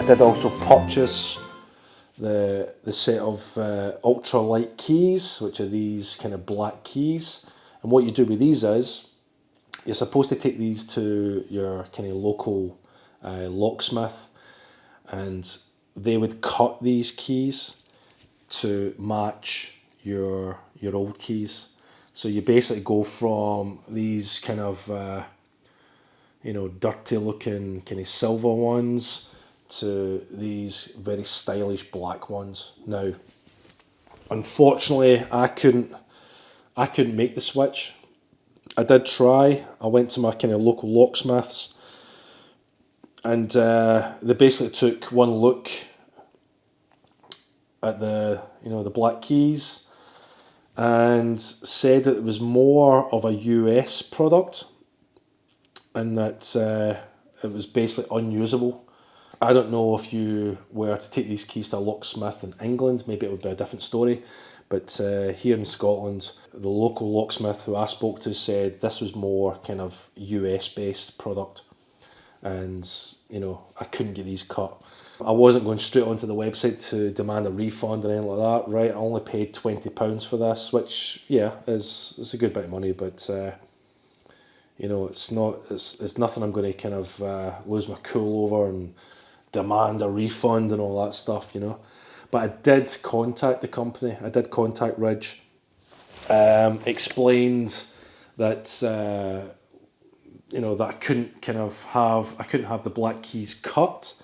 did also purchase the set of ultra light keys, which are these kind of black keys. And what you do with these is you're supposed to take these to your kind of local locksmith, and they would cut these keys to match your old keys. So you basically go from these kind of dirty looking kind of silver ones to these very stylish black ones. Now, unfortunately, I couldn't make the switch. I did try. I went to my kind of local locksmiths, and they basically took one look at the black keys and said that it was more of a US product and that it was basically unusable. I don't know if you were to take these keys to a locksmith in England, maybe it would be a different story. But here in Scotland, the local locksmith who I spoke to said this was more kind of US based product. And, I couldn't get these cut. I wasn't going straight onto the website to demand a refund or anything like that, right? I only paid £20 for this, which, yeah, is a good bit of money, but it's nothing I'm going to kind of lose my cool over and demand a refund and all that stuff, But I did contact the company. I did contact Ridge. Explained that that I couldn't have the black keys cut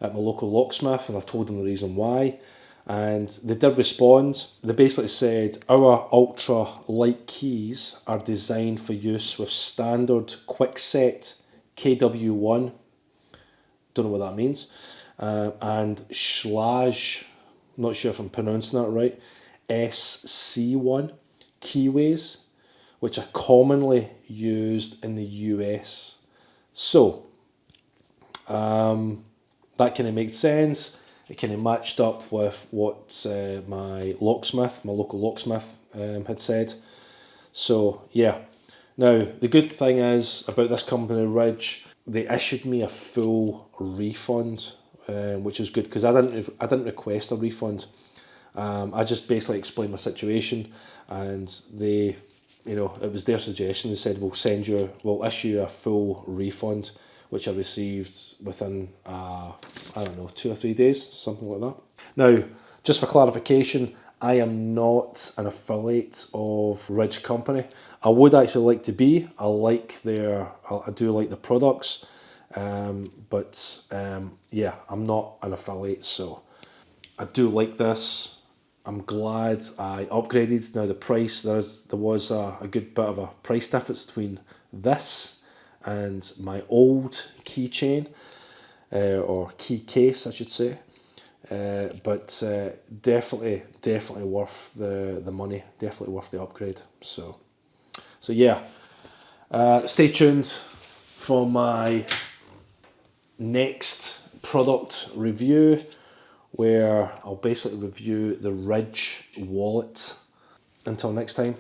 at my local locksmith, and I told them the reason why. And they did respond. They basically said, our ultra light keys are designed for use with standard quickset KW1, don't know what that means, and Schlage, not sure if I'm pronouncing that right, SC1 keyways, which are commonly used in the US. So, that kind of makes sense. It kind of matched up with what my local locksmith had said. So, yeah. Now, the good thing is about this company, Ridge, they issued me a full refund, which was good because I didn't request a refund. I just basically explained my situation, and they, it was their suggestion. They said we'll issue a full refund, which I received within 2 or 3 days, something like that. Now, just for clarification, I am not an affiliate of Ridge Company. I would actually like to be. I do like the products, but I'm not an affiliate. So I do like this. I'm glad I upgraded. Now the price, there was a good bit of a price difference between this and my old keychain, or key case I should say. But definitely worth the money, definitely worth the upgrade. So yeah, stay tuned for my next product review, where I'll basically review the Ridge wallet. Until next time.